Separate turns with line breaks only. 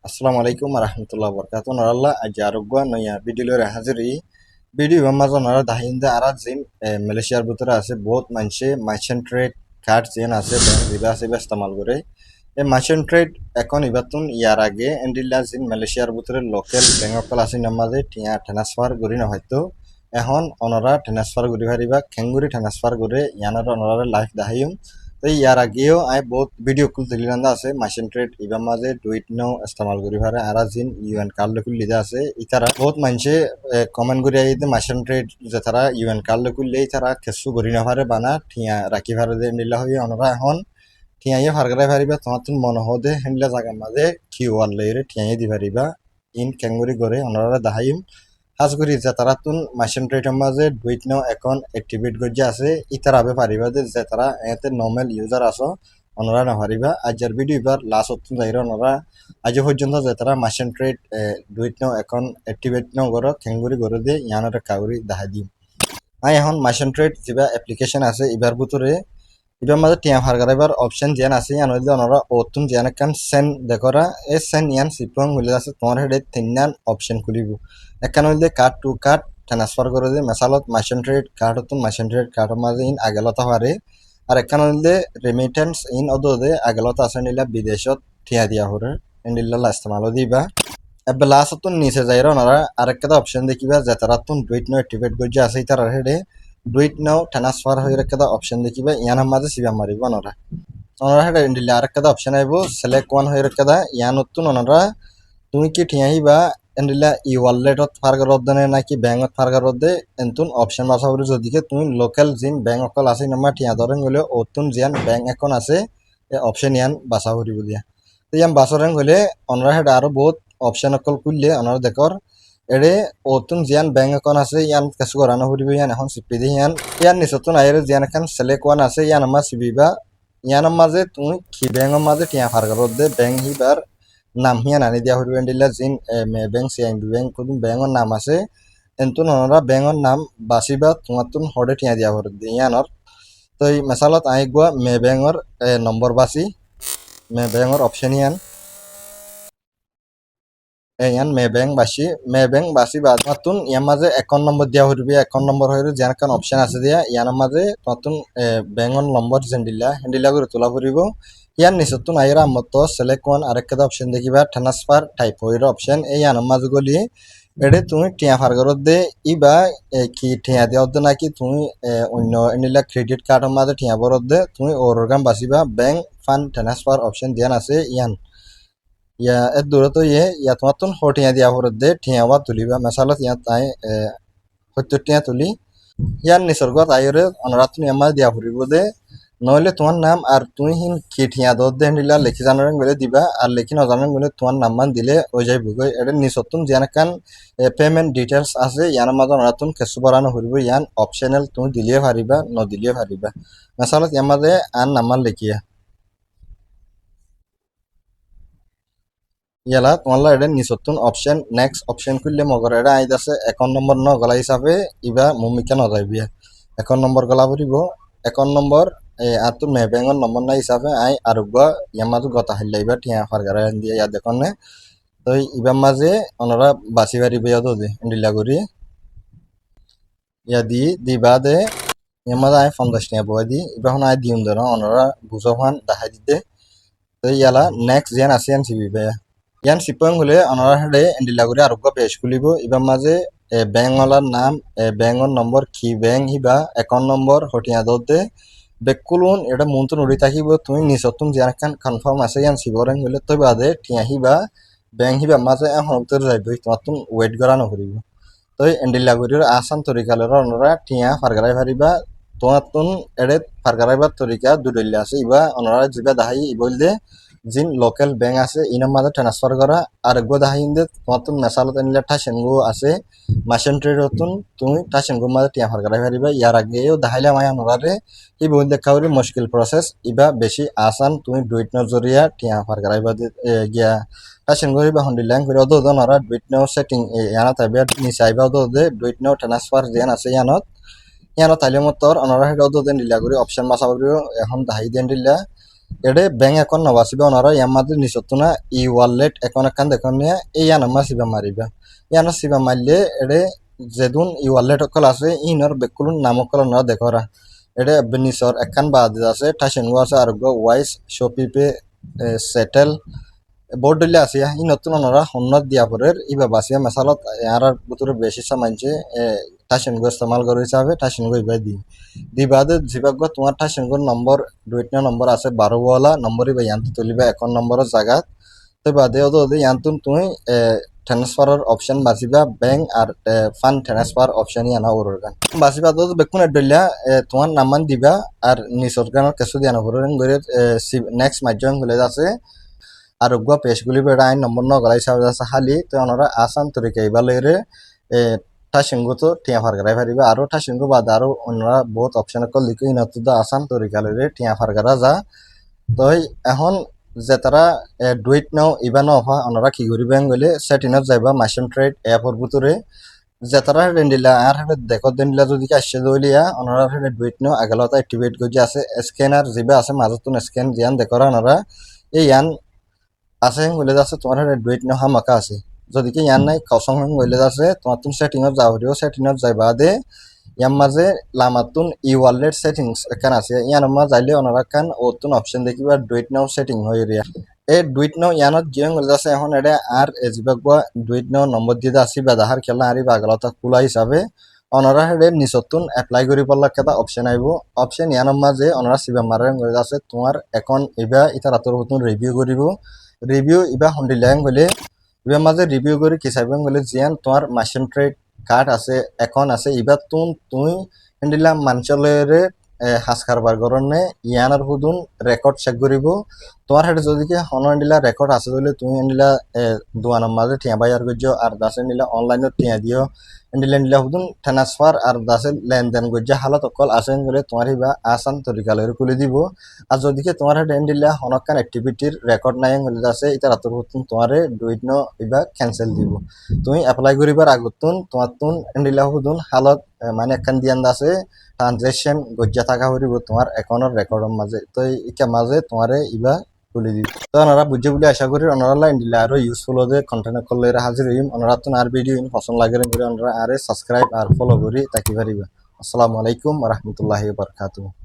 আসসালামু আলাইকুম warahmatullahi wabarakatuh naralla ajarugwa noya video lore haziri video amazon nara dahinda ara jin মালয়েশিয়ার ভিতরে আছে বহুত মানুষে মার্চেন্ট ট্রেড কার্ড যেন আছে ব্যাংক দিবা আছে ইস্তেমাল করে এই মার্চেন্ট ট্রেড এখন ইবাতুন ইয়ার আগে এন্ডিলা জিন মালয়েশিয়ার ভিতরে লোকাল ব্যাংক অকল আছে নামাজে টিয়া ট্রান্সফার করি না হয়তো এখন অনরা ট্রান্সফার করি পারিবা খেঙ্গুরি ট্রান্সফার করে ইয়ানার অনরা লাইফ দাহাইম তো ইয়ার আগেও আই বহুত ভিডিও কুল তুলিলান্দা আছে মার্চেন্ট ট্রেড ইবার মাঝে ডুইট নাও ইস্তেমাল করি পারে আর জিন ইউএন কার্ড কুল লিদা আছে ইতারা বহুত মানুষে কমেন্ট করি আইতে মার্চেন্ট ট্রেড যে তারা ইউএন কার্ড কুল লেই তারা কেসু করি না পারে বানা ঠিয়া রাখি পারে দে নিলা হই অনরা এখন ঠিয়াইয়ে ফারগারাই পারিবা তোমার তুমি মনে হদে হেনলা জায়গার মাঝে কিউআর লেরে ঠিয়াইয়ে দি পারিবা ইন ক্যাঙ্গুরি করে অনরা দাহাইম হাজ করি যে তারা তুন মার্চেন্ট ট্রেডের মাঝে ডুইট নাও অ্যাকাউন্ট অ্যাক্টিভেট করছে আছে ইতারা আবে পারিবা যে তারা এতে নর্মাল ইউজার আছো অনরা না পারিবা আজের ভিডিও এবার লাস্ট অপশন যাইরা অনরা আজ পর্যন্ত যে তারা মার্চেন্ট ট্রেড ডুইট নাও অ্যাকাউন্ট অ্যাক্টিভেট নাও করো ক্যাঙ্গুরি করে দিয়ে ইয়ানোর কাউরি দেখা দিম এখন মার্চেন্ট ট্রেড যেবা অ্যাপ্লিকেশন আছে এবার ভিতরে এবার মাঝে টিয়া ফারগারাইবার অপশন যেন আছে ইয়ান হইলে অনরা ওতুন যেন কান সেন দেখরা এ সেন ইয়ান সিপং হইলে আছে তোমার হেডে তিননান অপশন খুলিব একান হইলে কার্ড টু কার্ড ট্রান্সফার করে দে মেসালত মার্চেন্ট ট্রেড কার্ড হতুন মার্চেন্ট ট্রেড কার্ডের মাঝে ইন আগেলতা পারে আর একান হইলে রেমিটেন্স ইন অদে আগেলতা আছে নিলা বিদেশত ঠিয়া দিয়া হরে ইন্ডিল্লা ইস্তেমাল দিবা এবার লাস্ট হতুন নিচে যাইরা ওনারা আরেকটা অপশন দেখিবা যে তারা তুন ডুইট নো অ্যাক্টিভেট গজ্জা আছে তার হেডে ডুইট নাও ট্রান্সফার হয়ে একটা অপশন দেখিবা ইয়ানার মাঝে সিবা মারিব ওনারা ওনারা হেডে ইন্ডিলে আরেকটা অপশন আইব সিলেক্ট ওয়ান হয়ে একটা ইয়ান হতুন ওনারা তুমি কি ঠিয়াইবা এন্ডিলা ই ওয়ালেটত ফারগারত দেনে নাকি ব্যাংকত ফারগারত দে এন্তুন অপশন বাছা করে যদিকে তুমি লোকাল জিন ব্যাংক অকল আছে নামা ঠিয়া ধরেন গলে অতুন জিয়ান ব্যাংক অ্যাকাউন্ট আছে এ অপশন ইয়ান বাছা করিব দিয়া তো ইয়ান বাছরেন গলে ওনারা হেডে আরো বহুত অপশন অকল খুললে ওনারা দেখর এড়ে অতুন জিয়ান ব্যাংক অ্যাকাউন্ট আছে ইয়ান কিছু করানো হরিব ইয়ান এখন সিপি দিয়ে ইয়ান নিচতুন আইরে জিয়ান এখন সিলেক্ট ওয়ান আছে ইয়ান আমার সিবিবা ইয়ানের মাঝে তুমি কি ব্যাংকের মাঝে টিয়া ফারগারত দে ব্যাংক হিবার নাম হিয়ান আনি দিয়া হরিব দিলা জিন ব্যাংক সিআইবি ব্যাংক কোন ব্যাংকের নাম আছে এন্তুন ওনারা ব্যাংকের নাম বাসিবা তোমার তুন হরে টিয়া দিয়া হরিব দে ইয়ানর তো এই মেসালত আই গুয়া মে ব্যাংকের নম্বর বাসি মে ব্যাংকের অপশন ইয়ান ইয়ান মে ব্যাংক বাসি বাদ মাতুন ইয়ার মাঝে একাউন্ট নম্বর দিয়া হইবে একাউন্ট নম্বর হইরে যেন কান অপশন আছে দিয়া ইয়ার মাঝে মাতুন ব্যাংকর নম্বর জেন্ডিলা হ্যান্ডিলা করে তোলা পড়িব ইয়ার নিচতুন আইরা মত সিলেক্ট ওয়ান আরেকটা অপশন দেখিবা ট্রান্সফার টাইপ হইরে অপশন এই ইয়ার মাঝে গলি এডে তুমি টিয়া ফারগরত দে ইবা কি টিয়া দেওয়া দে নাকি তুমি অন্য এনিলা ক্রেডিট কার্ডের মাঝে টিয়া বরত দে তুমি ওরগাম বাসিবা ব্যাংক ফান্ড ট্রান্সফার অপশন দিয়ান আছে ইয়ান ইয়া এর দূরে তো ইয়া তোমার তো হটিয়া দিয়া হরে দে ঠিয়া বা তুলিবা মেসালত ইয়া তাই 70 টিয়া তুলি ইয়ার নিসর্গত আইরে অনরাতুন ইয়ামা দিয়া হরিব দে নইলে তোমার নাম আর তুমি হিন কি ঠিয়া দত দে দিলা লেখি জানারেন বলে দিবা আর লেখি না জানারেন বলে তোমার নাম মান দিলে ওই যাই বুগই এটা নিসতুন যেন কান পেমেন্ট ডিটেইলস আছে ইয়ার মাঝে অনরাতুন কেসু বাড়ানো হরিব ইয়ান অপশনাল তুমি দিলে পারিবা ন দিলে পারিবা মেসালত ইয়ামাদে আর নাম্বার লেখিয়া ইয়ালা তোমার এটা নিচতুন অপশন নেক্সট অপশন খুললে মগর এটা আইদ আছে একাউন্ট নম্বর ন গলা হিসাবে ইবা মুমিকা নজাইবিয়া একাউন্ট নম্বর গলা পড়িব একাউন্ট নম্বর আর তো মে ব্যাংকের নম্বর না হিসাবে আই আর ইয়ামাজু গতা হাইলাইবা টিয়া ফারগারা দিয়ে ইয়া দেখুন তো ইবার মাঝে ওনারা বাসি বাড়ি বেয়া দে ডিলা করি ইয়া দিবা দে ইয়ার মাঝে আই 50 টিয়া বয় দি ইবার আই দিউন ধর ওনারা বুঝো ফান দেখাই দিতে তো ইয়ালা নেক্সট জেন আসিয়ান সিবি ইয়ান সিপং হলে অনারা হেডে এন্ডিলাগুড়ি আরোগ্য পেশ খুলিব ইবার মাঝে ব্যাংকওয়ালার নাম ব্যাংকর নম্বর কি ব্যাংক হিবা একাউন্ট নম্বর হটিয়া দে বেকুলুন এটা মনতুন উড়ি থাকিব তুমি নিচতুন যে এখন কনফার্ম আছে ইয়ান সিবরেং হলে তই বাদে টিয়া হিবা ব্যাংক হিবা মাঝে এখন উত্তর যাইব তোমার তুন ওয়েট করা নকরিব তই এন্ডিলাগুড়ির আসান তরিকালের অনরা টিয়া ফারগারাই ফারিবা তোমার তুন এড়ে ফারগারাইবার তরিকা দুদল্য আছে ইবা অনরা জিবা দাহাই ইবল দে জিন লোকাল ব্যাংক আছে ইনার মাঝে ট্রান্সফার করা আর গো দাহিন্দে তোমার মেসালত নিলে টাসেনগো আছে মাসেন ট্রেড হতুন তুমি টাসেনগো মাঝে টিয়া ফারগারাই পারিবা ইয়ার আগেও দাহাইলে মায়া নরারে এই বহু দেখা হলে মুশকিল প্রসেস ইবা বেশি আসান তুমি ডুইট নজরিয়া টিয়া ফারগারাইবা গিয়া টাসেনগো বা হন্ডিল্যাং করে অদ নরা ডুইট নো সেটিং ইয়ানা তাইবে নিচাইবা অদ ডুইট নো ট্রান্সফার যেন আছে ইয়ানত তাইলে মতর অনরা হেড অদ দেন দিলা করে অপশন বাসা এখন দাহাই দেন দিলা এডে ব্যাংক অ্যাকাউন্ট নবাসিবা ওনারা ইয়ামাদের নিচতুনা ই ওয়ালেট অ্যাকাউন্ট একখান দেখুন নিয়ে এই ইয়ানামা সিবা মারিবা ইয়ানা সিবা মারলে এডে যেদুন ই ওয়ালেট অকল আছে ইনর বেকুলুন নাম অকল ওনারা দেখরা এডে নিচর একখান বাদ আছে ঠাসেনগো আছে আর ওয়াইস শপিপে সেটেল বোর্ড দিলে আসিয়া ই নতুন ওনারা হন্নত দিয়া পরের ইবা বাসিয়া মেসালত আর ভিতরে বেশি সামানছে ঠাসেনগো ইস্তেমাল করে হিসাবে ঠাসেনগো ইবা দিবাদে জিবাগ তোমার ঠাসেনগোর নম্বর দুইটা নম্বর আছে 12 ওয়ালা নম্বরই বা ইয়ান্ত তুলিবা এখন নম্বরের জায়গাত তো বাদে ওদে ইয়ান্তুন তুমি ট্রান্সফারের অপশন বাসিবা ব্যাংক আর ফান্ড ট্রান্সফার অপশন ইয়ানা ওরগান বাসিবা তো বেকুন এডলিয়া তোমার নামান দিবা আর নিসরগানের কিছু দিয়া নগরেন গরে নেক্সট মাধ্যম গুলো আছে আর গুয়া পেজগুলি বেড়া আইন নম্বর নগলাই সাবে আছে হালি তো ওনারা আসান তরিকা ইবা লইরে ঠাসিংগো তো টিয়া ফারগারাই পারিবা আরো ঠাসিংগো বাদ আরো অন্যরা বহুত অপশন কল লিখি ইনতো আসান তরিকা লইরে টিয়া ফারগারা যা তো এখন যে তারা ডুইট নাও ইবা নফা ওনারা কি করিবেন গলে সেটিনত যাইবা মাশন ট্রেড অ্যাপর ভিতরে যে তারা রেন্ডিলা আর হেডে দেখো দেন্ডিলা যদি আসছে দইলিয়া ওনারা হেডে ডুইট নাও আগালতা অ্যাক্টিভেট গজি আছে স্ক্যানার জিবা আছে মাজতুন স্ক্যান জিয়ান দেখরা ওনারা এই ইয়ান আছে গলে আছে তোমার হেডে ডুইট নাও হামাকা আছে যদি কি ইয়ান নাই কসং গলে আছে তোমার তুমি সেটিংত যাওরিও সেটিংত যাইবা দে ইয়ার মাঝে লামাতুন ই ওয়ালেট সেটিংস এখান আছে ইয়ার মা যাইলে ওনারা কান ওতুন অপশন দেখিবা ডুইট নাও সেটিং হই রিয়া এই ডুইট নাও ইয়ানত জিয়ং আছে এখন এটা আর এজিবাগবা ডুইট নাও নম্বর দিয়ে আসি বাদাহার খেলা আরি বাগলতা কুলা হিসাবে ওনারা হেডে নিচতুন এপ্লাই করি পারলা কেটা অপশন আইব অপশন ইয়ার মাঝে ওনারা সিবা মারে আছে তোমার এখন ইবা ইটা রাতর হতুন রিভিউ করিব রিভিউ ইবা হন্ডিলাং গলে ইবার মাঝে রিভিউ করে কি চাইবেন গলে জিয়ান তোমার মাশিন ট্রেড কার্ড আছে এখন আছে ইবার তুমি হেন্ডিলা মাঞ্চলেরে হাস কারবার করণে ইয়ানার হুদুন রেকর্ড চেক করিব তোমার হেঁটে যদি কি হন হেন্ডিলা রেকর্ড আছে বলে তুমি হেন্ডিলা দোয়ানোর মাঝে ঠিয়া বাইয়ার করছো আর দাসে নিলা অনলাইনত ঠিয়া দিও হেন্ডিলা নিলা হুদুন ট্রান্সফার আর দাসে লেনদেন করছে হালত অকল আসেন গলে তোমার ইবা আসান তরিকালের খুলে দিব আর যদি কি তোমার হেঁটে হেন্ডিলা হনকান অ্যাক্টিভিটির রেকর্ড নাই গলে আছে এটা রাতর হুতুন তোমারে ডুইট ইবা ক্যান্সেল দিব তুমি এপ্লাই করিবার আগতুন তোমার তুন হেন্ডিলা হুদুন হালত মানে একখান দিয়ান আছে ট্রানজেকশন গজ্জা থাকা হরিব তোমার একাউন্টের রেকর্ডের মাঝে তো ইকা মাঝে তোমারে ইবা খুলে দিব তো ওনারা বুঝে বলে আশা করি ওনারা লাইন দিলে আরো ইউজফুল হবে কন্টেন্ট করলে হাজির হইম ওনারা তো আর ভিডিও পছন্দ লাগে করে ওনারা আরে সাবস্ক্রাইব আর ফলো করি তাকি পারিবা আসসালামু আলাইকুম ওয়া রাহমাতুল্লাহি ওয়া বারাকাতুহু